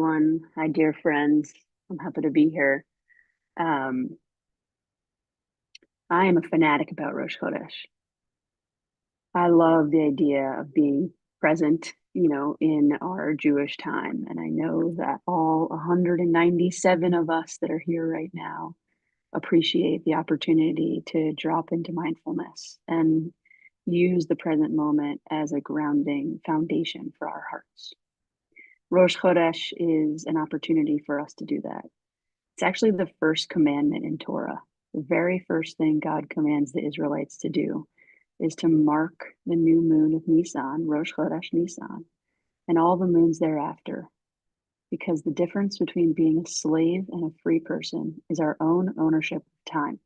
Hi, dear friends. I'm happy to be here. Um, I am a fanatic about Rosh Chodesh. I love the idea of being present, in our Jewish time. And I know that all 197 of us that are here right now appreciate the opportunity to drop into mindfulness and use the present moment as a grounding foundation for our hearts. Rosh Chodesh is an opportunity for us to do that. It's actually the first commandment in Torah. The very first thing God commands the Israelites to do is to mark the new moon of Nisan, Rosh Chodesh Nisan, and all the moons thereafter, because the difference between being a slave and a free person is our own ownership of time.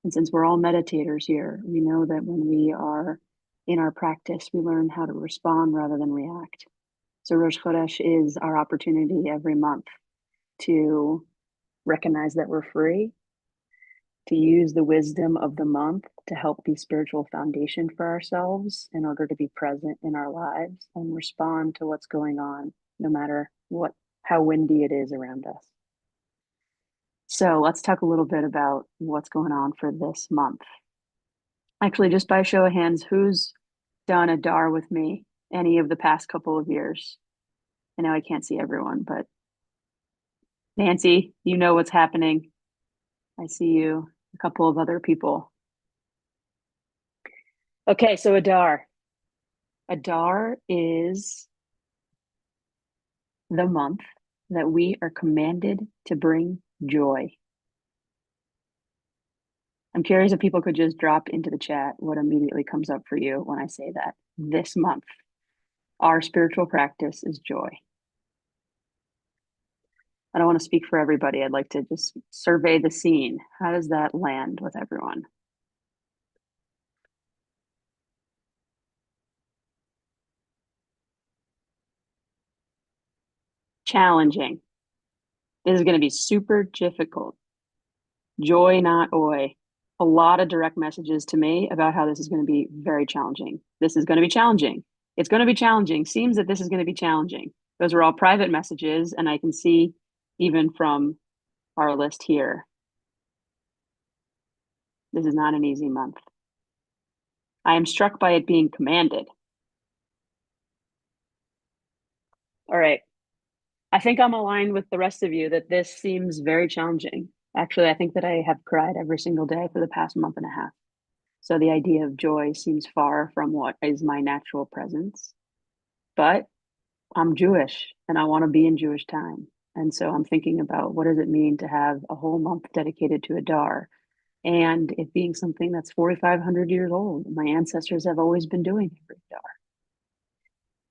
And since we're all meditators here, we know that when we are in our practice, we learn how to respond rather than react. So Rosh Chodesh is our opportunity every month to recognize that we're free, to use the wisdom of the month to help be spiritual foundation for ourselves in order to be present in our lives and respond to what's going on, no matter how windy it is around us. So let's talk a little bit about what's going on for this month. Actually, just by a show of hands, who's done Adar with me any of the past couple of years? I know I can't see everyone, but Nancy, you know what's happening. I see you, a couple of other people. Okay, so Adar. Adar is the month that we are commanded to bring joy. I'm curious if people could just drop into the chat what immediately comes up for you when I say that. This month, our spiritual practice is joy. I don't want to speak for everybody. I'd like to just survey the scene. How does that land with everyone? Challenging. This is going to be super difficult. Joy, not oi. A lot of direct messages to me about how this is going to be very challenging. This is going to be challenging. It's going to be challenging. Seems that this is going to be challenging. Those are all private messages, and I can see even from our list here, this is not an easy month. I am struck by it being commanded. All right. I think I'm aligned with the rest of you that this seems very challenging. Actually, I think that I have cried every single day for the past month and a half. So the idea of joy seems far from what is my natural presence. But I'm Jewish and I want to be in Jewish time. And so I'm thinking about what does it mean to have a whole month dedicated to Adar and it being something that's 4,500 years old. My ancestors have always been doing every Adar.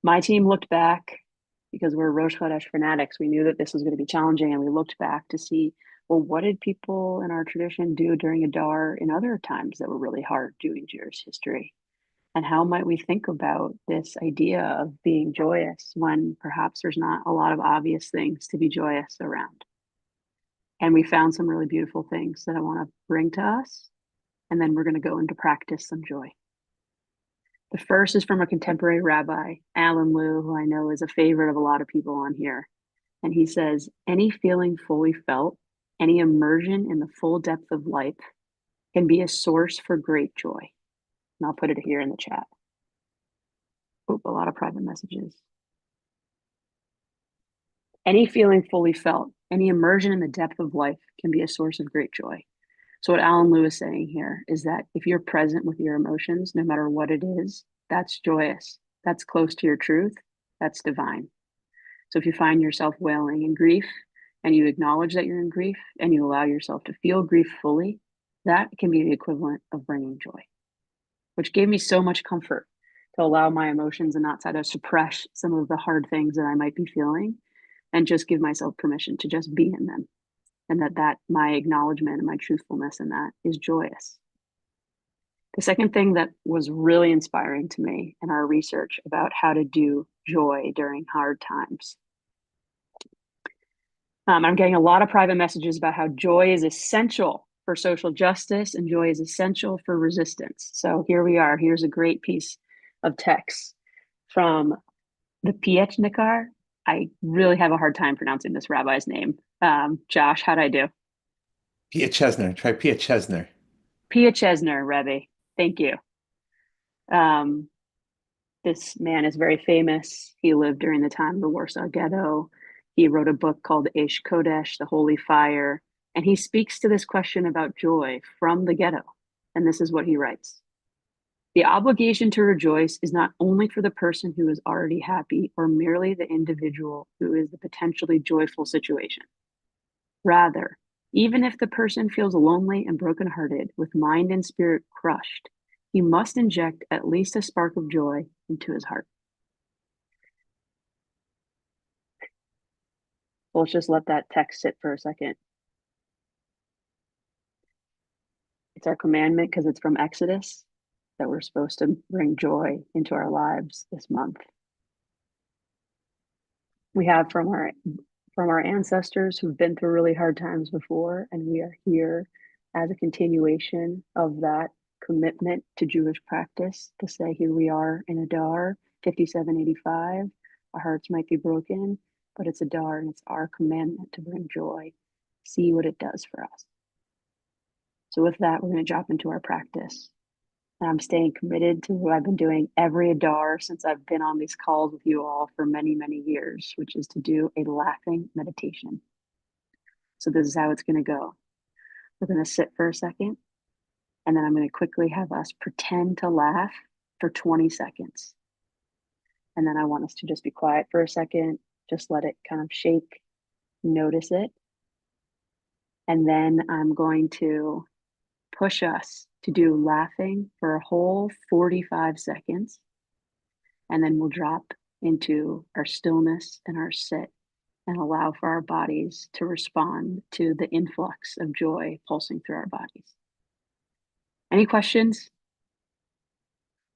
My team looked back because we're Rosh Chodesh fanatics. We knew that this was going to be challenging and we looked back to see, well, what did people in our tradition do during Adar in other times that were really hard doing Jewish history? And how might we think about this idea of being joyous when perhaps there's not a lot of obvious things to be joyous around? And we found some really beautiful things that I want to bring to us. And then we're going to go into practice some joy. The first is from a contemporary rabbi, Alan Liu, who I know is a favorite of a lot of people on here. And he says, any feeling fully felt, any immersion in the full depth of life can be a source for great joy. And I'll put it here in the chat. Oop, a lot of private messages. Any feeling fully felt, any immersion in the depth of life can be a source of great joy. So, what Alan Lewis is saying here is that if you're present with your emotions, no matter what it is, that's joyous. That's close to your truth. That's divine. So, if you find yourself wailing in grief and you acknowledge that you're in grief and you allow yourself to feel grief fully, that can be the equivalent of bringing joy, which gave me so much comfort to allow my emotions and not try to suppress some of the hard things that I might be feeling and just give myself permission to just be in them, and that my acknowledgement and my truthfulness in that is joyous. The second thing that was really inspiring to me in our research about how to do joy during hard times. I'm getting a lot of private messages about how joy is essential for social justice and joy is essential for resistance. So here we are. Here's a great piece of text from the Pietnikar I really have a hard time pronouncing this rabbi's name. Josh, how'd I do? Pia Chesner. Try Pia Chesner. Pia Chesner, Rebbe. Thank you. Um, this man is very famous. He lived during the time of the Warsaw Ghetto. He wrote a book called Chodesh, The Holy Fire, and he speaks to this question about joy from the ghetto. And this is what he writes. The obligation to rejoice is not only for the person who is already happy or merely the individual who is the potentially joyful situation. Rather, even if the person feels lonely and brokenhearted, with mind and spirit crushed, he must inject at least a spark of joy into his heart. So let's just let that text sit for a second. It's our commandment because it's from Exodus that we're supposed to bring joy into our lives this month. We have from our ancestors who've been through really hard times before, and we are here as a continuation of that commitment to Jewish practice to say, here we are in Adar 5785. Our hearts might be broken, but it's Adar and it's our commandment to bring joy. See what it does for us. So, with that, we're going to drop into our practice. And I'm staying committed to what I've been doing every Adar since I've been on these calls with you all for many, many years, which is to do a laughing meditation. So this is how it's going to go. We're going to sit for a second, and then I'm going to quickly have us pretend to laugh for 20 seconds. And then I want us to just be quiet for a second, just let it kind of shake, notice it. And then I'm going to push us to do laughing for a whole 45 seconds. And then we'll drop into our stillness and our sit and allow for our bodies to respond to the influx of joy pulsing through our bodies. Any questions?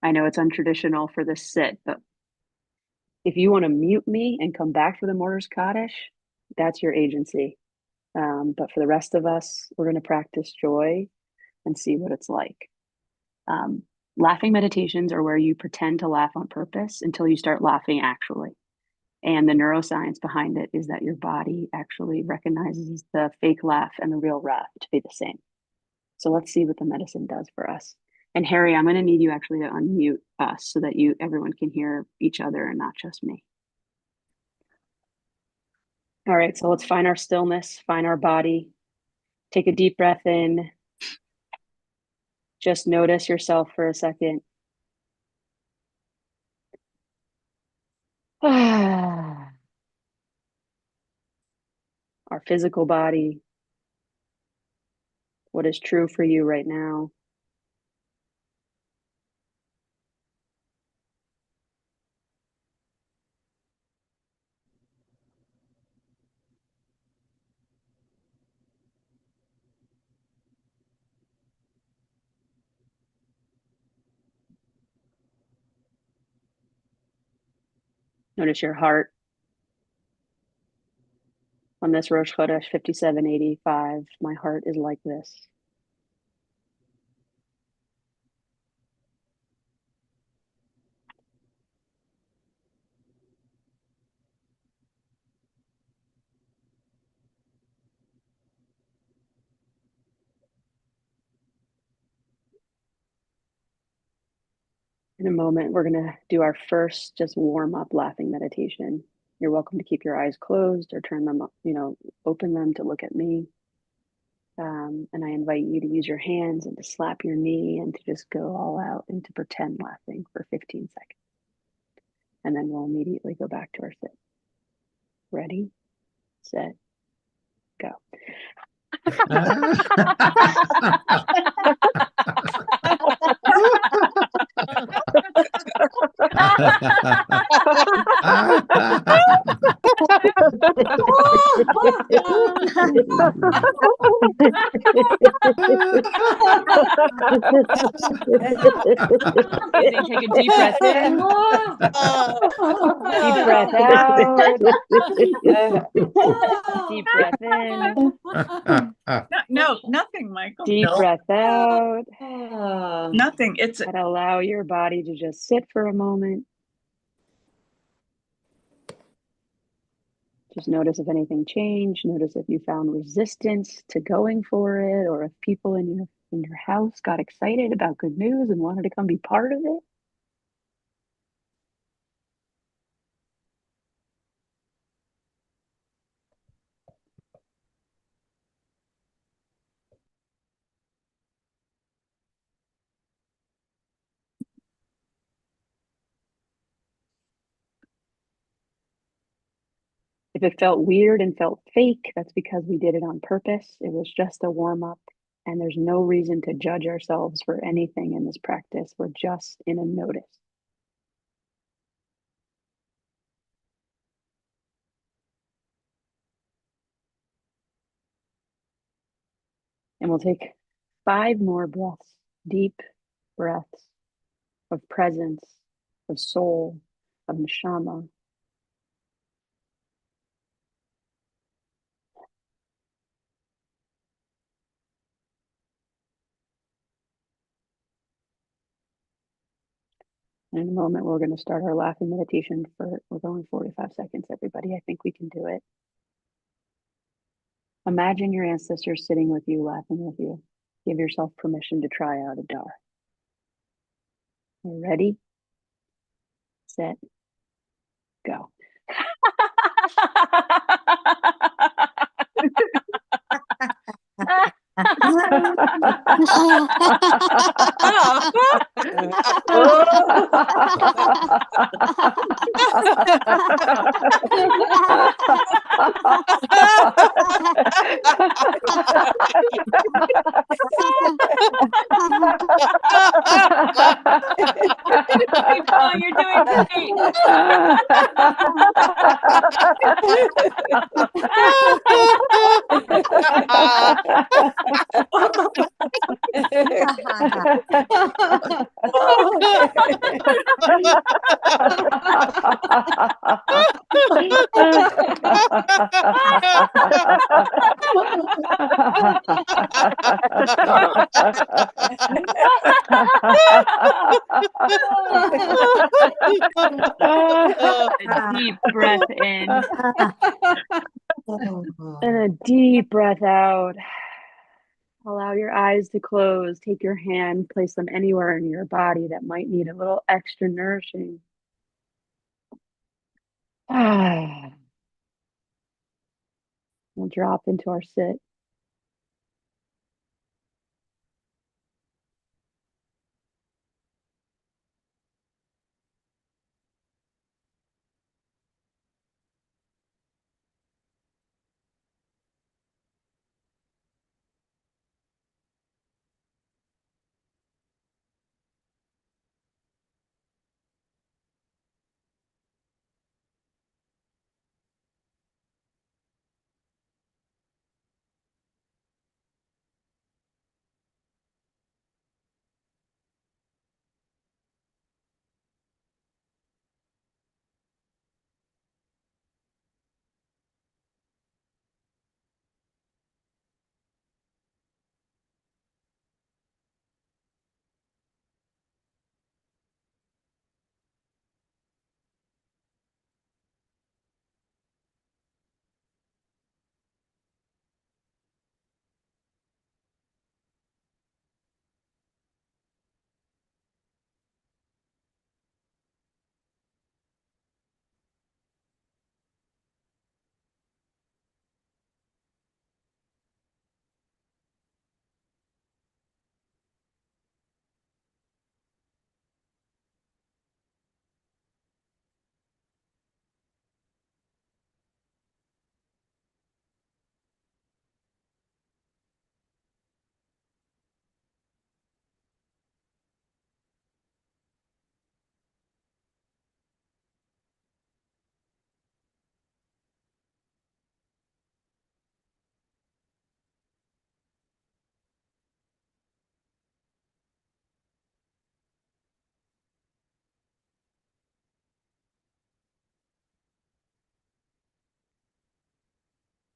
I know it's untraditional for this sit, but if you want to mute me and come back for the Mortar's Kaddish, that's your agency. But for the rest of us, we're going to practice joy and see what it's like. Laughing meditations are where you pretend to laugh on purpose until you start laughing actually. And the neuroscience behind it is that your body actually recognizes the fake laugh and the real laugh to be the same. So let's see what the medicine does for us. And Harry, I'm going to need you actually to unmute us so that everyone can hear each other and not just me. All right, so let's find our stillness, find our body. Take a deep breath in. Just notice yourself for a second. Our physical body, what is true for you right now. Notice your heart. On this Rosh Chodesh 5785, my heart is like this. In a moment, we're going to do our first just warm up laughing meditation. You're welcome to keep your eyes closed or turn them up, open them to look at me. And I invite you to use your hands and to slap your knee and to just go all out and to pretend laughing for 15 seconds. And then we'll immediately go back to our sit. Ready, set, go. Easy, take a deep breath in. Deep breath out. Deep breath in. No, nothing, Michael. Deep breath out. Nothing. It's And allow your body to just sit for a moment. Just notice if anything changed. Notice if you found resistance to going for it, or if people in your house got excited about good news and wanted to come be part of it. If it felt weird and felt fake, that's because we did it on purpose. It was just a warm up, and there's no reason to judge ourselves for anything in this practice. We're just in a notice. And we'll take 5 more breaths, deep breaths of presence, of soul, of neshama. In a moment, we're going to start our laughing meditation. We're going 45 seconds, everybody. I think we can do it. Imagine your ancestors sitting with you, laughing with you. Give yourself permission to try out Adar. You ready? Set, go. Oh, you're doing great. A deep breath in and a deep breath out. Allow your eyes to close. Take your hand, place them anywhere in your body that might need a little extra nourishing. We'll drop into our sit.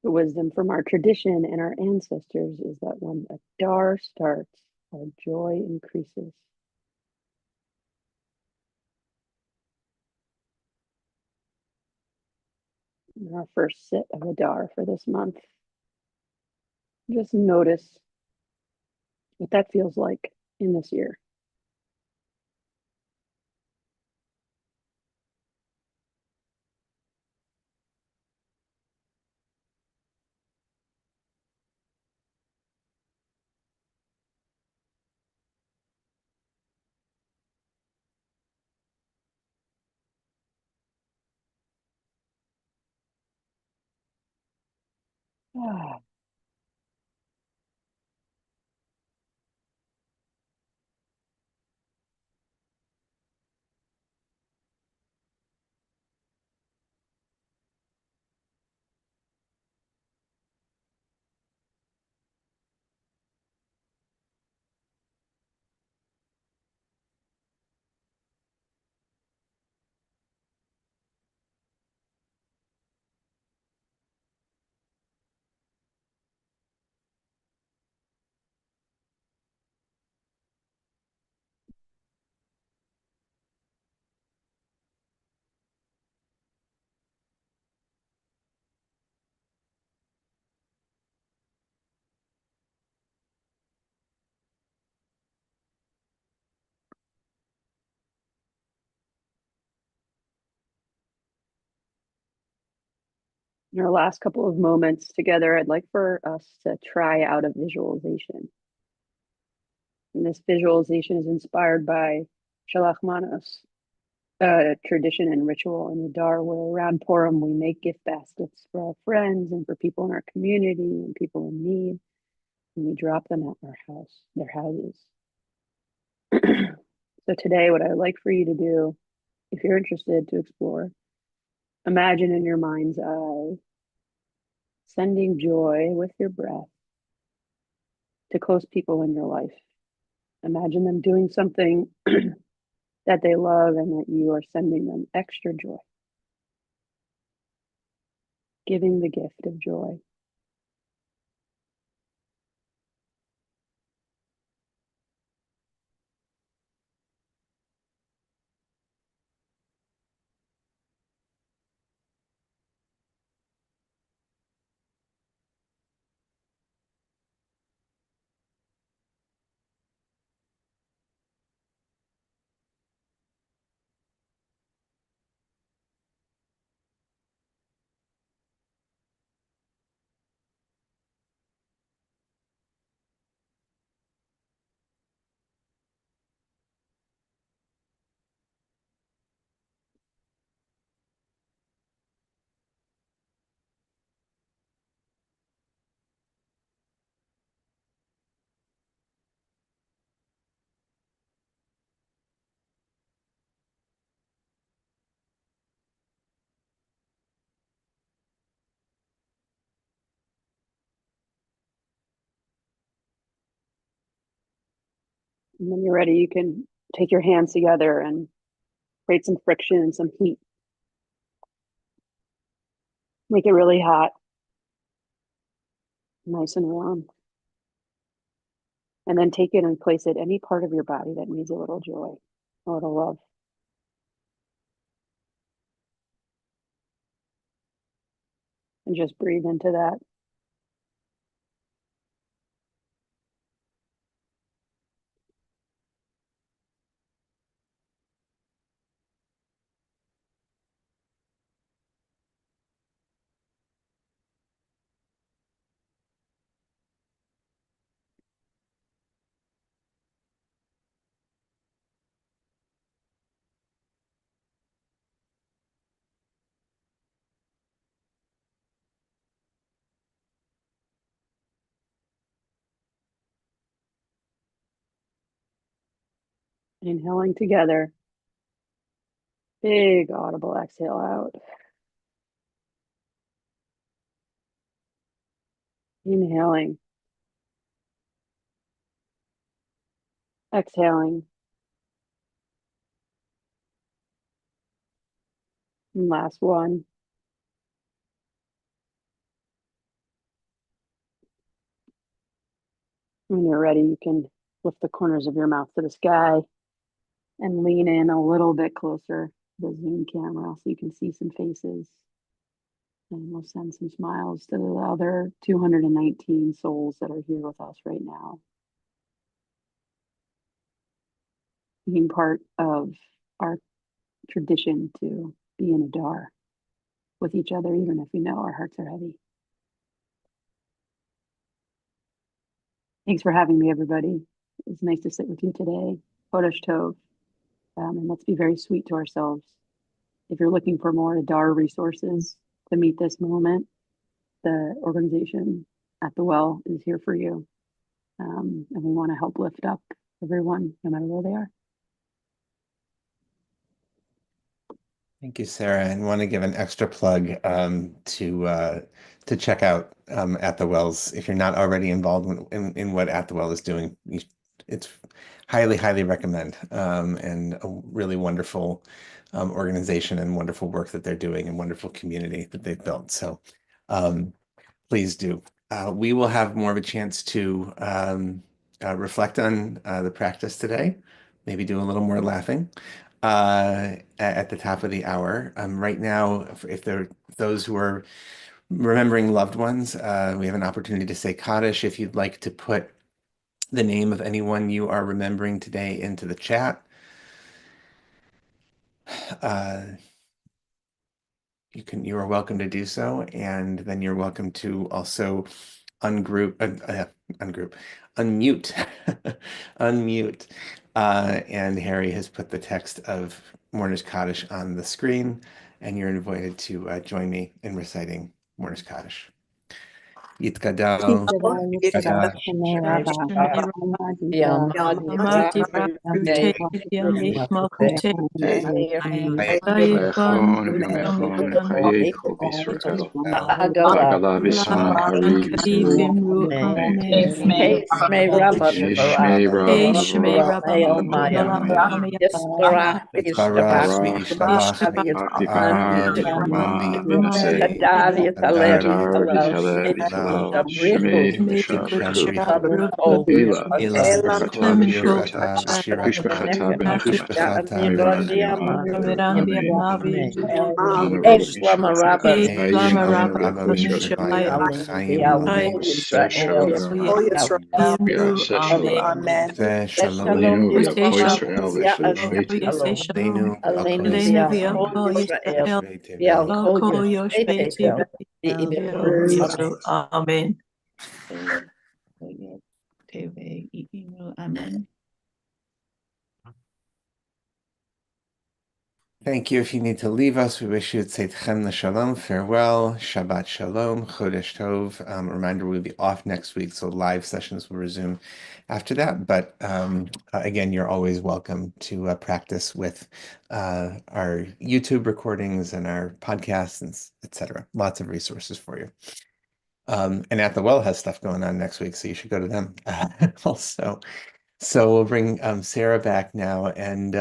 The wisdom from our tradition and our ancestors is that when Adar starts, our joy increases. Our first sit of Adar for this month. Just notice what that feels like in this year. Ah. In our last couple of moments together, I'd like for us to try out a visualization. And this visualization is inspired by Shalach Manos, a tradition and ritual in Adar where around Purim we make gift baskets for our friends and for people in our community and people in need. And we drop them at their houses. So today, what I'd like for you to do, if you're interested to explore, imagine in your mind's eye sending joy with your breath to close people in your life. Imagine them doing something that they love and that you are sending them extra joy, giving the gift of joy. And when you're ready, you can take your hands together and create some friction and some heat. Make it really hot, nice and warm. And then take it and place it any part of your body that needs a little joy, a little love. And just breathe into that. Inhaling together. Big audible exhale out. Inhaling. Exhaling. And last one. When you're ready, you can lift the corners of your mouth to the sky and lean in a little bit closer to the Zoom camera so you can see some faces. And we'll send some smiles to the other 219 souls that are here with us right now. Being part of our tradition to be in Adar with each other, even if we know our hearts are heavy. Thanks for having me, everybody. It's nice to sit with you today. Chodesh Tov. And let's be very sweet to ourselves. If you're looking for more Adar resources to meet this moment, the organization at the Well is here for you. And we want to help lift up everyone, no matter where they are. Thank you, Sarah, and want to give an extra plug to check out At the Wells. If you're not already involved in what At the Well is doing, it's highly recommend, and a really wonderful organization and wonderful work that they're doing and wonderful community that they've built. So please do. We will have more of a chance to reflect on the practice today, maybe do a little more laughing at the top of the hour. Right now, if there are those who are remembering loved ones, we have an opportunity to say Kaddish. If you'd like to put the name of anyone you are remembering today into the chat, you are welcome to do so, and then you're welcome to also unmute, unmute. And Harry has put the text of Mourner's Kaddish on the screen, and you're invited to join me in reciting Mourner's Kaddish. Yitkadal, Yitkadash, Vayechon v'mechon v'chayechu Yisrael. Hagala v'sman haritzenu. Amen. Shmei Rav Avraham Yitzbarach Yisparach v'Yishtabach V'Yishtabach v'Naseh Adar v'Yithalel Yithalel Shmei V'Shah V'Chut Ela V'Chata V'Shirata V'Hushbachata V'Hushbachata V'Randiama Amen. Honorable Yisrael Hayim Rabba V'Shamayim L'Chaim V'Aseh Shalom V'Aseh Shalom Aleinu v'Al Yisrael v'Shel Beitiv Amen. Amen. Thank you. If you need to leave us, we wish you Tzeitchem Shalom, farewell, Shabbat Shalom, Chodesh Tov. Reminder, we'll be off next week, so live sessions will resume after that. But again, you're always welcome to practice with our YouTube recordings and our podcasts, and etc. Lots of resources for you. And At the Well has stuff going on next week, so you should go to them also. So we'll bring Sarah back now, and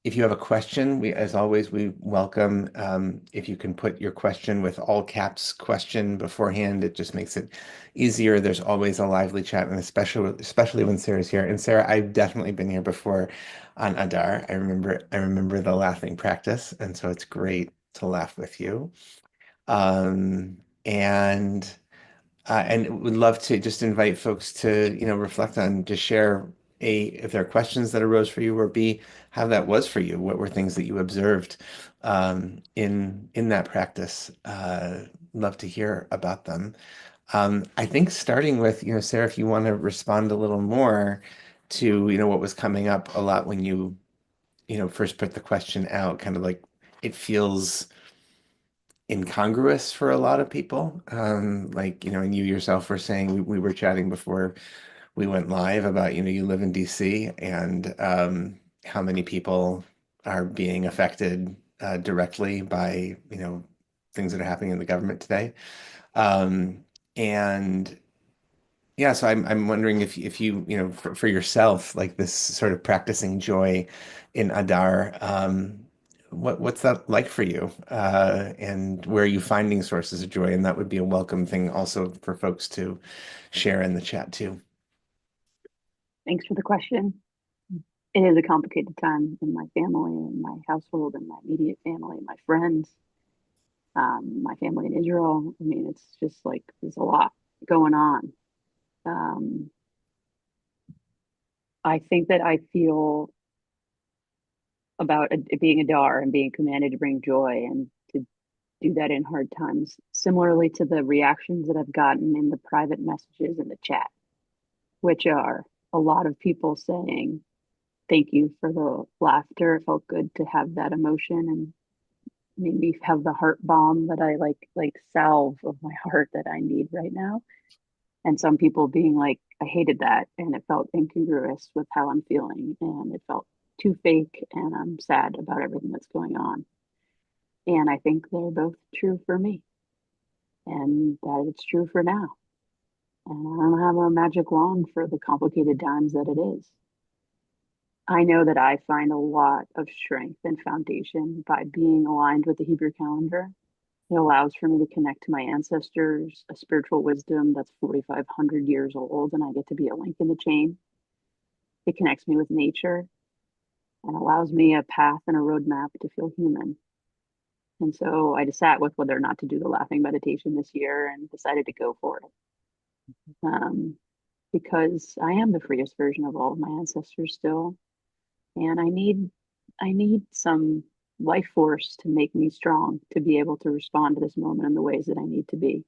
if you have a question, as always, we welcome if you can put your question with all caps question beforehand. It just makes it easier. There's always a lively chat, and especially when Sarah's here. And Sarah, I've definitely been here before on Adar. I remember the laughing practice, and so it's great to laugh with you. And would love to just invite folks to, reflect on, just share if there are questions that arose for you, or B, how that was for you. What were things that you observed in that practice? Love to hear about them. I think starting with, Sarah, if you want to respond a little more to, what was coming up a lot when you, first put the question out, kind of like it feels incongruous for a lot of people. And you yourself were saying, we were chatting before we went live about, you live in DC, and how many people are being affected directly by, things that are happening in the government today. And yeah, so I'm wondering if you, for yourself, like this sort of practicing joy in Adar, what's that like for you? And where are you finding sources of joy? And that would be a welcome thing also for folks to share in the chat too. Thanks for the question. It is a complicated time in my family and my household and my immediate family and my friends. my family in Israel. I mean, it's just like there's a lot going on. Um, I think that I feel about being Adar and being commanded to bring joy and to do that in hard times, similarly to the reactions that I've gotten in the private messages in the chat, which are a lot of people saying, thank you for the laughter. It felt good to have that emotion and made me have the heart balm that I like salve of my heart that I need right now. And some people being like, I hated that and it felt incongruous with how I'm feeling and it felt too fake and I'm sad about everything that's going on. And I think they're both true for me and that it's true for now. And I don't have a magic wand for the complicated times that it is. I know that I find a lot of strength and foundation by being aligned with the Hebrew calendar. It allows for me to connect to my ancestors, a spiritual wisdom that's 4,500 years old, and I get to be a link in the chain. It connects me with nature and allows me a path and a roadmap to feel human. And so I just sat with whether or not to do the laughing meditation this year and decided to go for it. Because I am the freest version of all of my ancestors still. And I need some life force to make me strong to be able to respond to this moment in the ways that I need to be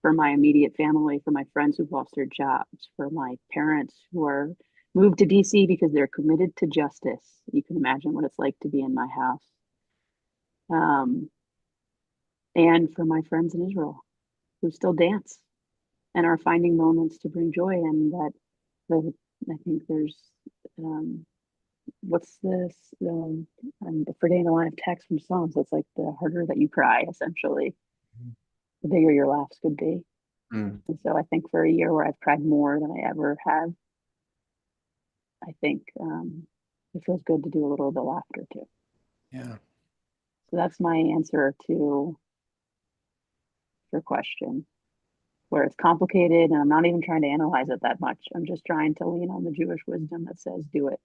for my immediate family, for my friends who've lost their jobs, for my parents who are moved to DC because they're committed to justice. You can imagine what it's like to be in my house. And for my friends in Israel who still dance and are finding moments to bring joy in that I think there's what's this? I'm forgetting the line of text from songs. It's like the harder that you cry, essentially, the bigger your laughs could be. Mm. And so I think for a year where I've cried more than I ever have, I think it feels good to do a little bit of laughter too. Yeah. So that's my answer to your question, where it's complicated and I'm not even trying to analyze it that much. I'm just trying to lean on the Jewish wisdom that says do it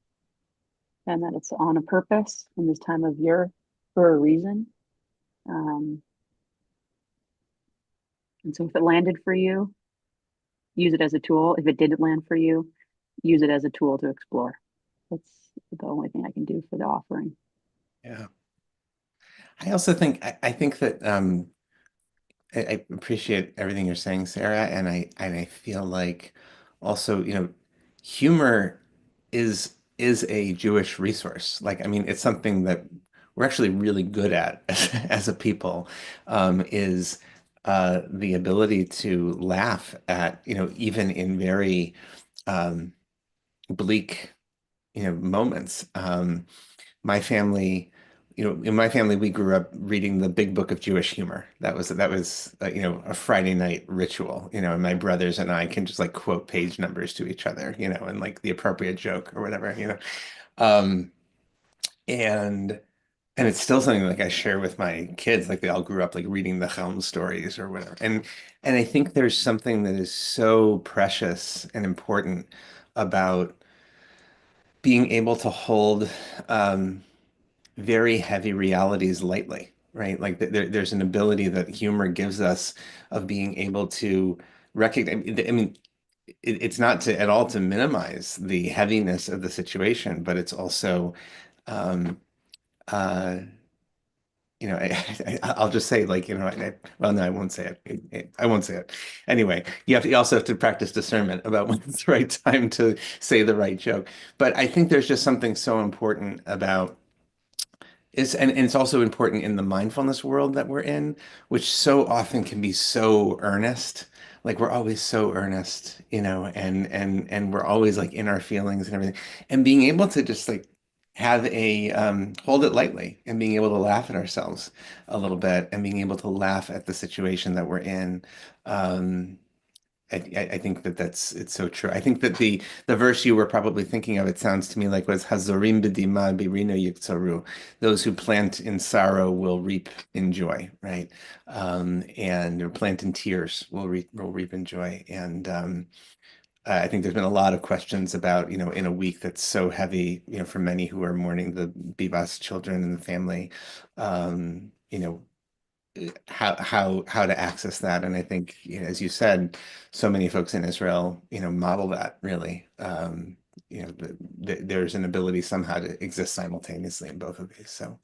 and that it's on a purpose in this time of year for a reason. And so if it landed for you, use it as a tool. If it didn't land for you, use it as a tool to explore. That's the only thing I can do for the offering. Yeah. I also think I think that I appreciate everything you're saying, Sarah, and I feel like also, humor is a Jewish resource. Like, I mean, it's something that we're actually really good at as a people, is the ability to laugh at, even in very bleak, moments. My family, in my family, we grew up reading the Big Book of Jewish Humor. That was a Friday night ritual, and my brothers and I can just like quote page numbers to each other, and like the appropriate joke or whatever. Um, and and it's still something like I share with my kids, like they all grew up like reading the Helm stories or whatever. And I think there's something that is so precious and important about being able to hold very heavy realities lightly, right? Like there's an ability that humor gives us of being able to recognize. I mean, it's not to at all to minimize the heaviness of the situation, but it's also, um, uh, I'll just say like, well, no, I won't say it. I won't say it. Anyway, you also have to practice discernment about when it's the right time to say the right joke. But I think there's just something so important about and it's also important in the mindfulness world that we're in, which so often can be so earnest. Like we're always so earnest, and we're always like in our feelings and everything. And being able to just like have a hold it lightly and being able to laugh at ourselves a little bit and being able to laugh at the situation that we're in. Um, I think it's so true. I think that the verse you were probably thinking of, it sounds to me like was Hazorim b'dima birino yiktsaru. Those who plant in sorrow will reap in joy, right? And or plant in tears will reap in joy. And I think there's been a lot of questions about, in a week that's so heavy, for many who are mourning the Bivas children and the family, how to access that. And I think, as you said, so many folks in Israel, model that really. There's an ability somehow to exist simultaneously in both of these. So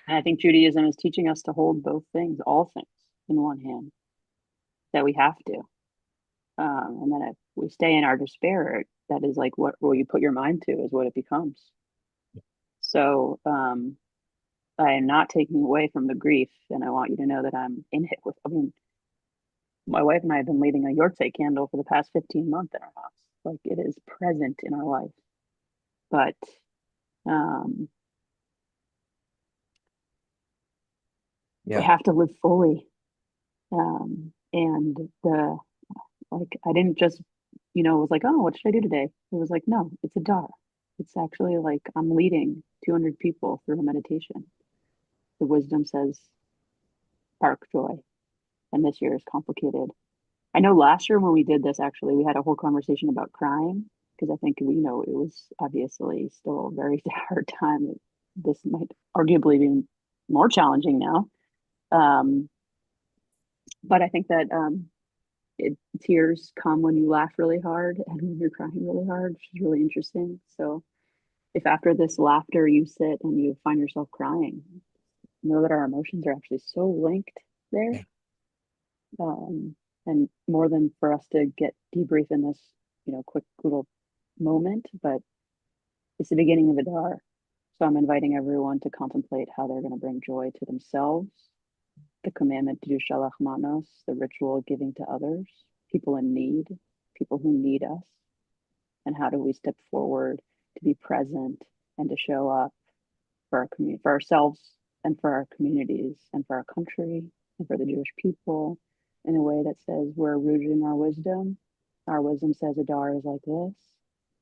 And I think Judaism is teaching us to hold both things, all things, in one hand, that we have to. And then if we stay in our despair, that is like what will you put your mind to is what it becomes. So I am not taking away from the grief, and I want you to know that I'm in it with. I mean, my wife and I have been leading a Yortzeit candle for the past 15 months in our house. Like it is present in our life, but um, we yeah, have to live fully. And the like, I didn't just, was like, oh, what should I do today? It was like, no, it's Adar. It's actually like I'm leading 200 people through a meditation. The wisdom says spark joy, and this year is complicated. I know last year when we did this, actually, we had a whole conversation about crying because I think we know it was obviously still a very hard time. This might arguably be more challenging now. But I think that tears come when you laugh really hard and when you're crying really hard, which is really interesting. So if after this laughter you sit and you find yourself crying, know that our emotions are actually so linked there. yeah, And more than for us to get debrief in this, quick little moment, but it's the beginning of Adar. So I'm inviting everyone to contemplate how they're going to bring joy to themselves, the commandment to do shalach manos, the ritual of giving to others, people in need, people who need us, and how do we step forward to be present and to show up for our community, for ourselves, and for our communities, and for our country, and for the Jewish people, in a way that says we're rooted in our wisdom. Our wisdom says Adar is like this.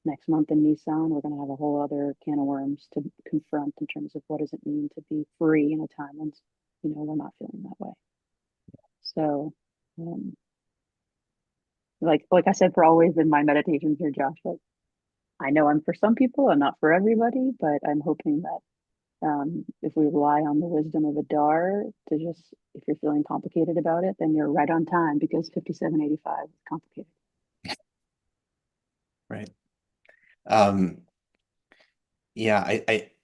Next month in Nisan, we're going to have a whole other can of worms to confront in terms of what does it mean to be free in a time when we're not feeling that way. So, like I said, for always in my meditations here, Josh, like I know I'm for some people, I'm not for everybody, but I'm hoping that if we rely on the wisdom of Adar to just, if you're feeling complicated about it, then you're right on time because 5785 is complicated. right. Um, yeah,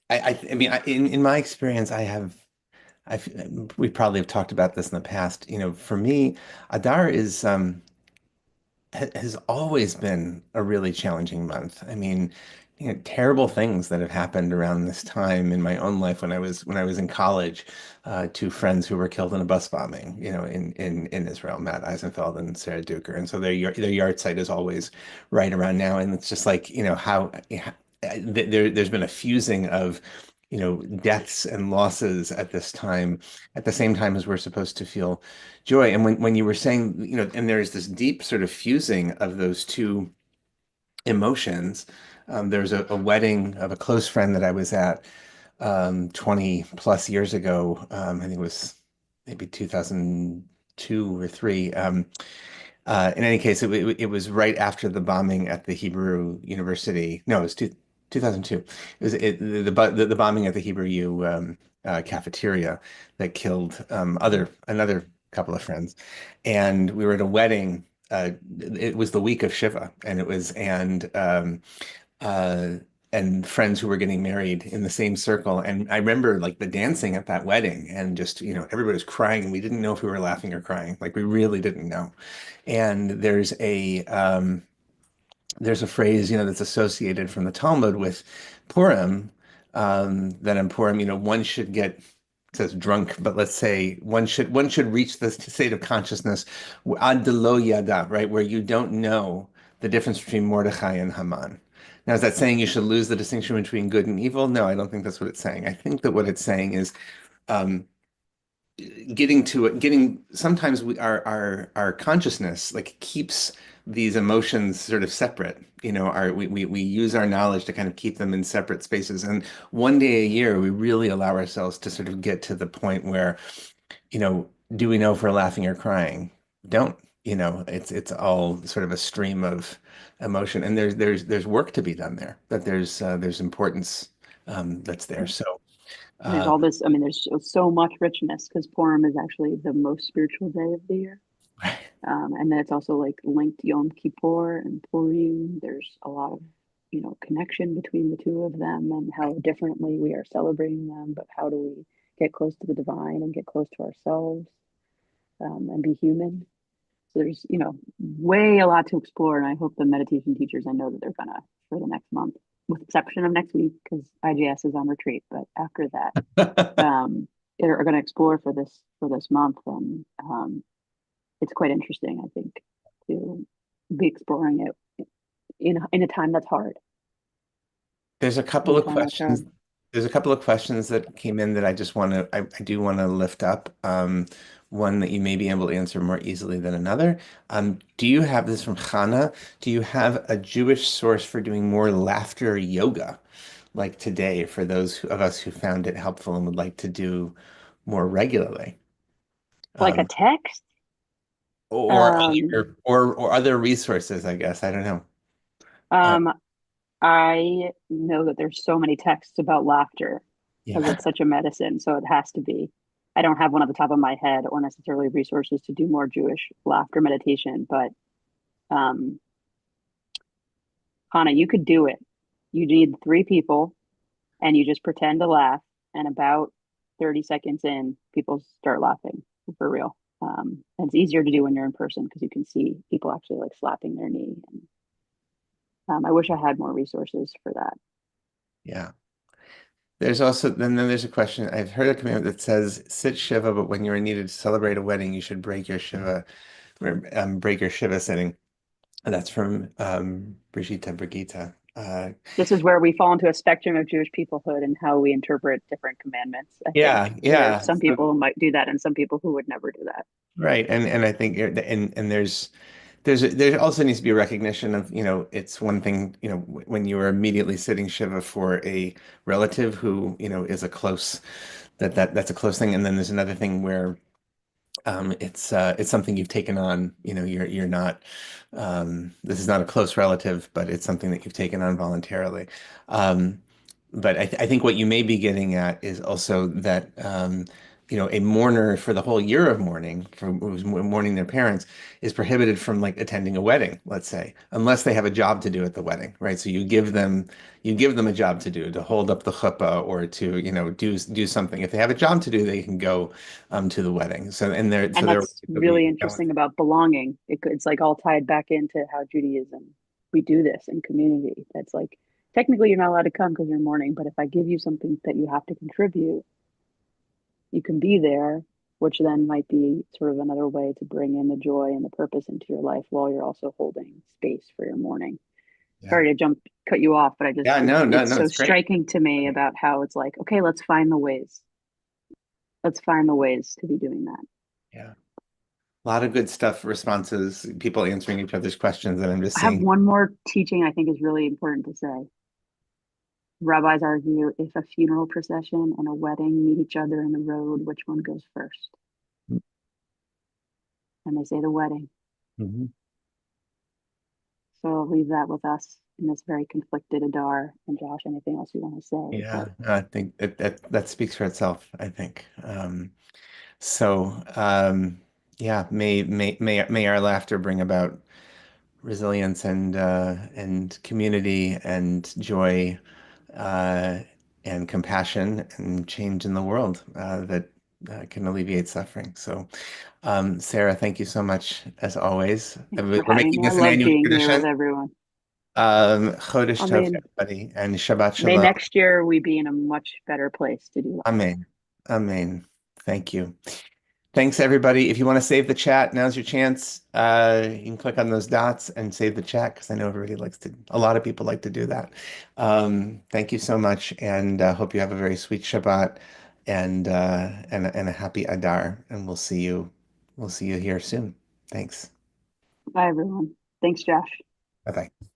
I mean, in my experience, I've, we probably have talked about this in the past. For me, Adar has always been a really challenging month. I mean, terrible things that have happened around this time in my own life when I was in college. Two friends who were killed in a bus bombing, in Israel, Matt Eisenfeld and Sarah Duker, and so their yard site is always right around now, and it's just like there's been a fusing of deaths and losses at this time, at the same time as we're supposed to feel joy. And when you were saying, and there's this deep sort of fusing of those two emotions. There's a wedding of a close friend that I was at 20 plus years ago. I think it was maybe 2002 or three. In any case, it was right after the bombing at the Hebrew University. No, it was 2002. It was the bombing at the Hebrew U cafeteria that killed another couple of friends, and we were at a wedding. It was the week of Shiva, uh, and friends who were getting married in the same circle. And I remember like the dancing at that wedding, and just everybody was crying, and we didn't know if we were laughing or crying. Like we really didn't know. And there's a phrase, that's associated from the Talmud with Purim, that in Purim, one should get, it says drunk, but let's say one should reach the state of consciousness ad lo yada, right, where you don't know the difference between Mordechai and Haman. Now, is that saying you should lose the distinction between good and evil? No, I don't think that's what it's saying. I think that what it's saying is um, getting sometimes our consciousness like keeps these emotions sort of separate. We use our knowledge to kind of keep them in separate spaces, and one day a year we really allow ourselves to sort of get to the point where, do we know if we're laughing or crying? Don't. It's all sort of a stream of emotion, and there's work to be done there, that there's importance that's there. So There's Uh, all this, I mean, there's so much richness because Purim is actually the most spiritual day of the year. And then it's also like linked Yom Kippur and Purim. There's a lot of, connection between the two of them and how differently we are celebrating them, but how do we get close to the divine and get close to ourselves, and be human. So there's, way a lot to explore. And I hope the meditation teachers, I know that they're gonna, for the next month, with exception of next week, because IGS is on retreat, but after that, are going to explore for this month, and it's quite interesting, I think, to be exploring it in a time that's hard. There's a couple In a of time that's hard. questions. There's a couple of questions that came in that I just want to, I do want to lift up. One that you may be able to answer more easily than another. Do you have this from Hannah? Do you have a Jewish source for doing more laughter yoga, like today, for those of us who found it helpful and would like to do more regularly? Like a Um, text. or Um, or other resources, I guess. I don't know. Uh, um, I know that there's so many texts about laughter because yeah. it's such a medicine, so it has to be. I don't have one at the top of my head or necessarily resources to do more Jewish laughter meditation, but um, Hannah, you could do it. You need three people and you just pretend to laugh, and about 30 seconds in, people start laughing for real. And it's easier to do when you're in person because you can see people actually like slapping their knee. And I wish I had more resources for that. Yeah. There's also then there's a question. I've heard a commandment that says sit Shiva, but when you are needed to celebrate a wedding, you should break your Shiva, break your Shiva sitting. And that's from Brigitte Brigitte. This is where we fall into a spectrum of Jewish peoplehood and how we interpret different commandments. I think Yeah, there's yeah. some people who might do that and some people who would never do that. Right. And I think and there also needs to be a recognition of, it's one thing, when you are immediately sitting Shiva for a relative who, is a close that's a close thing. And then there's another thing where it's something you've taken on. You're not. This is not a close relative, but it's something that you've taken on voluntarily. Um, but I think what you may be getting at is also that a mourner for the whole year of mourning, for who's mourning their parents, is prohibited from like attending a wedding, let's say, unless they have a job to do at the wedding, right? So you give them a job to do, to hold up the chuppah or to do something. If they have a job to do, they can go to the wedding. So and they're so And they're that's to be really interesting about belonging. It's like all tied back into how Judaism, we do this in community. That's like, technically you're not allowed to come because you're mourning, but if I give you something that you have to contribute, you can be there, which then might be sort of another way to bring in the joy and the purpose into your life while you're also holding space for your mourning. yeah. Sorry to cut you off, but Yeah, no, no, it's no, so it's great. striking to me about how it's like, okay, let's find the ways. Let's find the ways to be doing that. Yeah. A lot of good stuff, responses, people answering each other's questions, and I'm just I have seeing. one more teaching I think is really important to say. Rabbis argue if a funeral procession and a wedding meet each other in the road, which one goes first? And they say the wedding. Mhm. So I'll leave that with us in this very conflicted Adar. And Josh, anything else you want to say? Yeah, But I think that speaks for itself, I think. So yeah, may our laughter bring about resilience and community and joy uh, and compassion and change in the world that can alleviate suffering. So, Sarah, thank you so much as always. thanks We're for having making me. I this an love annual being here with tradition. everyone. Chodesh I Tov, mean, everybody, and Shabbat may Shalom. next year we be in a much better place to do that. Amen. Amen. Thank you. Thanks, everybody. If you want to save the chat, now's your chance. You can click on those dots and save the chat because I know everybody a lot of people like to do that. Thank you so much, and hope you have a very sweet Shabbat and a happy Adar. And we'll see you here soon. Thanks. Bye, everyone. Thanks, Josh. Bye bye.